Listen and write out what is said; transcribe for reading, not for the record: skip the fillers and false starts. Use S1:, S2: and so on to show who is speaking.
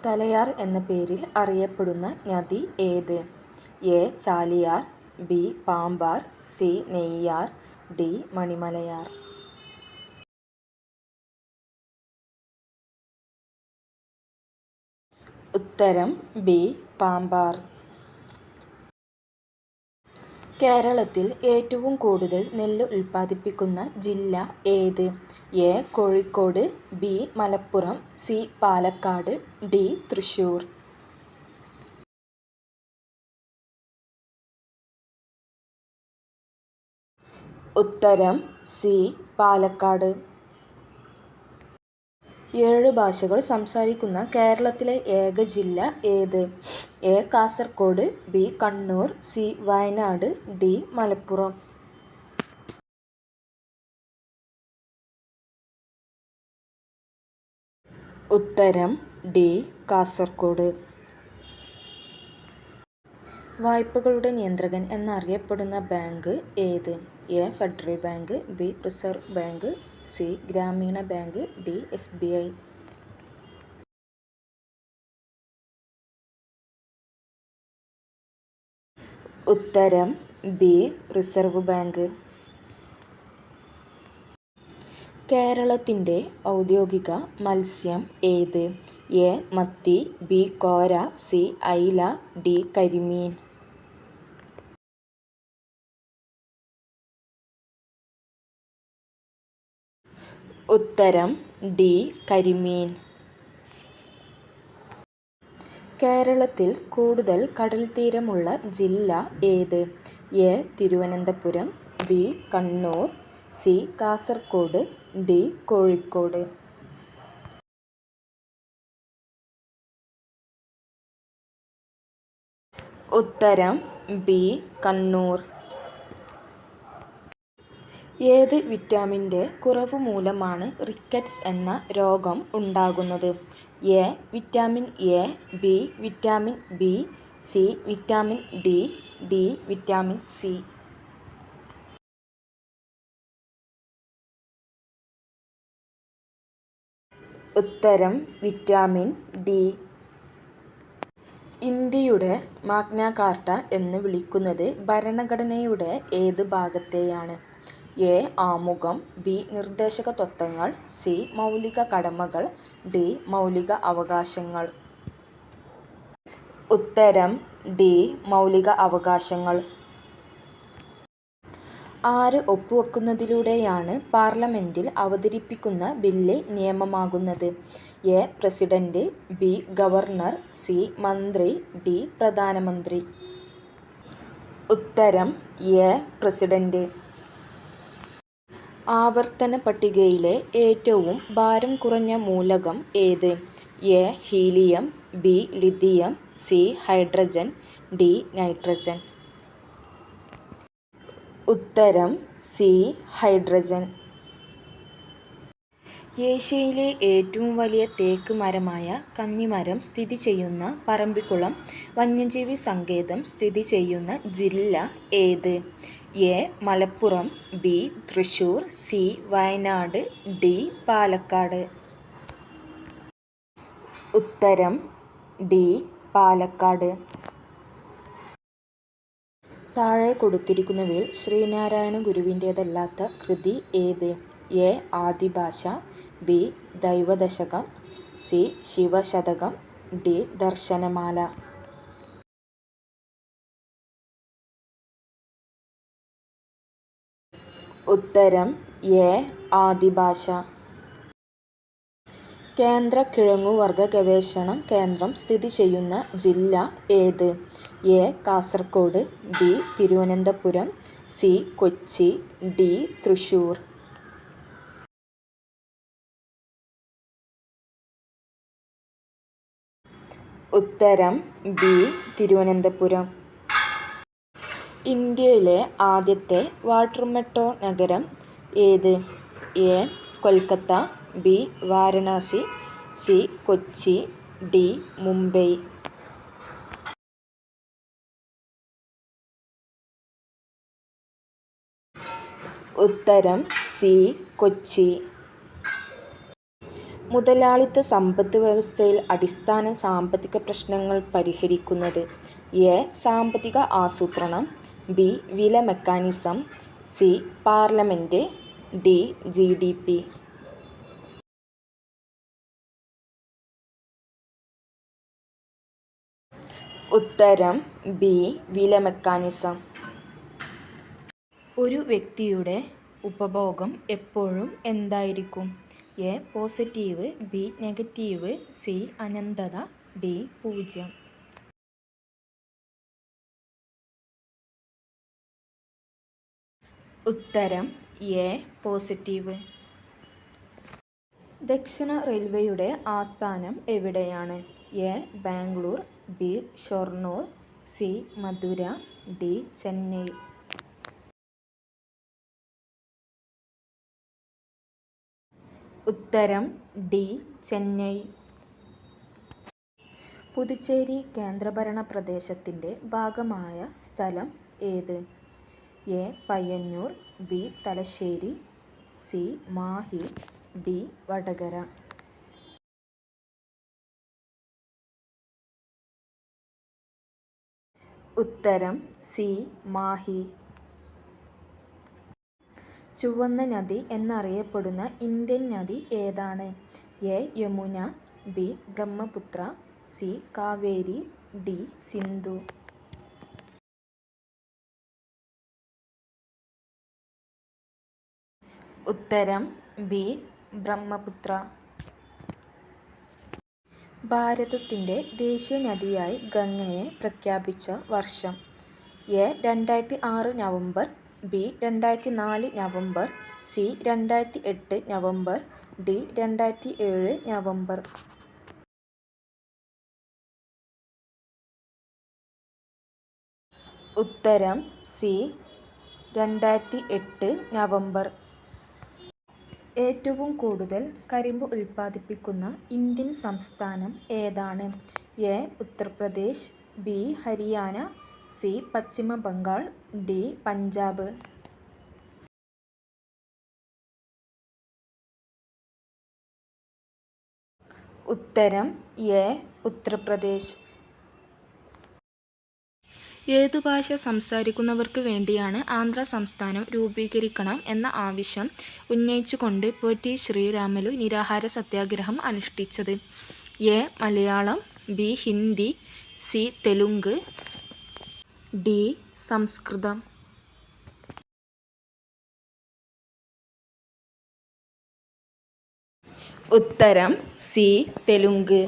S1: തലയാർ എന്ന പേരിൽ അറിയപ്പെടുന്ന നദി ഏത്? A. Chaliyar, B. Pambar, C. Neyyar, D. Manimalayar. ഉത്തരം ബി. പാമ്പാർ. കേരളത്തിൽ ഏറ്റവും കൂടുതൽ നെല്ല് ഉൽപ്പാദിപ്പിക്കുന്ന ജില്ല ഏത്? A. Kozhikode, B. Malappuram, C. Palakkad, D. Thrissur. ഉത്തരം സി. പാലക്കാട്. 7 ഭാഷകൾ സംസാരിക്കുന്ന കേരളത്തിലെ ഏക ജില്ല ഏത്? A. Kasaragod, B. Kannur, C. Wayanad, D. Malappuram. ഉത്തരം ഡി. കാസർഗോഡ്. വായ്പകളുടെ നിയന്ത്രകൻ എന്നറിയപ്പെടുന്ന ബാങ്ക് ഏത്? A. Federal bank, B. Reserve bank, C. ഗ്രാമീണ ബാങ്ക്, ഡി. SBI. ഉത്തരം ബി. Reserve bank. കേരളത്തിൻ്റെ ഔദ്യോഗിക മത്സ്യം ഏത്? എ. മത്തി, ബി. കോര, സി. അയില, ഡി. കരിമീൻ. ഉത്തരം ഡി. കരിമീൻ. കേരളത്തിൽ കൂടുതൽ കടൽത്തീരമുള്ള ജില്ല ഏത്? A. Thiruvananthapuram, B. Kannur, C. Kasaragod, D. Kozhikode. ഉത്തരം ബി. കണ്ണൂർ. ഏത് വിറ്റാമിൻ്റെ കുറവ് മൂലമാണ് റിക്കറ്റ്സ് എന്ന രോഗം ഉണ്ടാകുന്നത്? A. Vitamin A, B. Vitamin B, C. Vitamin D, D. Vitamin C. ഉത്തരം വിറ്റാമിൻ ഡി. ഇന്ത്യയുടെ മാഗ്ന കാർട്ട എന്ന് വിളിക്കുന്നത് ഭരണഘടനയുടെ ഏത് ഭാഗത്തെയാണ്? എ. ആമുഖം, ബി. നിർദ്ദേശക തത്വങ്ങൾ, സി. മൗലിക കടമകൾ, ഡി. മൗലിക അവകാശങ്ങൾ. ഉത്തരം ഡി. മൗലിക അവകാശങ്ങൾ. ആര് ഒപ്പുവെക്കുന്നതിലൂടെയാണ് പാർലമെന്റിൽ അവതരിപ്പിക്കുന്ന ബില്ല് നിയമമാകുന്നത്? A. President, B. Governor, C. മന്ത്രി, ഡി. പ്രധാനമന്ത്രി. ഉത്തരം എ. പ്രസിഡന്റ്. ആവർത്തന പട്ടികയിലെ ഏറ്റവും ഭാരം കുറഞ്ഞ മൂലകം ഏത്? A. Helium, B. Lithium, C. Hydrogen, D. Nitrogen. ഉത്തരം സി. ഹൈഡ്രജൻ. ഏഷ്യയിലെ ഏറ്റവും വലിയ തേക്ക് മരമായ കന്നിമരം സ്ഥിതി ചെയ്യുന്ന പറമ്പിക്കുളം വന്യജീവി സങ്കേതം സ്ഥിതി ചെയ്യുന്ന ജില്ല ഏത്? A. Malappuram, B. Thrissur, C. Wayanad, D. Palakkad. ഉത്തരം ഡി. പാലക്കാട്. താഴെ കൊടുത്തിരിക്കുന്നവയിൽ ശ്രീനാരായണ ഗുരുവിൻ്റേതല്ലാത്ത കൃതി ഏത്? A. Adibhasha, B. Daivadasakam, C. Sivasathakam, D. Darsanamala. ഉത്തരം എ. ആദിഭാഷ. കേന്ദ്ര കിഴങ്ങുവർഗ ഗവേഷണ കേന്ദ്രം സ്ഥിതി ചെയ്യുന്ന ജില്ല ഏത്? A. Kasaragod, B. Thiruvananthapuram, C. Kochi, D. Thrissur. ഉത്തരം ബി. തിരുവനന്തപുരം. ഇന്ത്യയിലെ ആദ്യത്തെ വാട്ടർ മെട്രോ നഗരം ഏത്? A. Kolkata, B. Varanasi, C. Kochi, D. Mumbai. ഉത്തരം സി. കൊച്ചി. മുതലാളിത്ത സമ്പദ് വ്യവസ്ഥയിൽ അടിസ്ഥാന സാമ്പത്തിക പ്രശ്നങ്ങൾ പരിഹരിക്കുന്നത്. എ. സാമ്പത്തിക ആസൂത്രണം. ബി. വില mechanism. C. Parliament. D. GDP. ഉത്തരം ബി. വില മെക്കാനിസം. ഒരു വ്യക്തിയുടെ ഉപഭോഗം എപ്പോഴും എന്തായിരിക്കും? A. Positive. B. Negative. C. അനന്തത. ഡി. 0. ഉത്തരം എ. പോസിറ്റീവ്. ദക്ഷിണ റെയിൽവേയുടെ ആസ്ഥാനം എവിടെയാണ്? A. Bangalore. B. Shoranur. C. Madurai. D. Chennai. ഉത്തരം ഡി. ചെന്നൈ. പുതുച്ചേരി കേന്ദ്രഭരണ പ്രദേശത്തിൻ്റെ ഭാഗമായ സ്ഥലം ഏത്? A. Payyanur. B. Thalassery. C. Mahe. D. Vadakara. ഉത്തരം സി. മാഹി. ചുവന്ന നദി എന്നറിയപ്പെടുന്ന ഇന്ത്യൻ നദി ഏതാണ്? A. Yamuna. B. Brahmaputra. C. Kaveri. D. Sindhu. ഉത്തരം ബി. ബ്രഹ്മപുത്ര. ഭാരതത്തിൻ്റെ ദേശീയ നദിയായി ഗംഗയെ പ്രഖ്യാപിച്ച വർഷം? A. 2006 November. B. 2004 November. C. 2008 November. D. 2007 November. ഉത്തരം സി. 2008 നവംബർ. ഏറ്റവും കൂടുതൽ കരിമ്പ് ഉൽപ്പാദിപ്പിക്കുന്ന ഇന്ത്യൻ സംസ്ഥാനം ഏതാണ്? A. Uttar Pradesh. B. Haryana. C. Paschim Bengal. D. Punjab. ഉത്തരം എ. ഉത്തർപ്രദേശ്. ഏതു ഭാഷ സംസാരിക്കുന്നവർക്ക് വേണ്ടിയാണ് ആന്ധ്ര സംസ്ഥാനം രൂപീകരിക്കണം എന്ന ആവശ്യം ഉന്നയിച്ചുകൊണ്ട് പൊറ്റി ശ്രീരാമലു നിരാഹാര സത്യാഗ്രഹം അനുഷ്ഠിച്ചത്? A. Malayalam. B. Hindi. C. Telugu. D. Samskritam. ഉത്തരം സി. തെലുങ്ക്.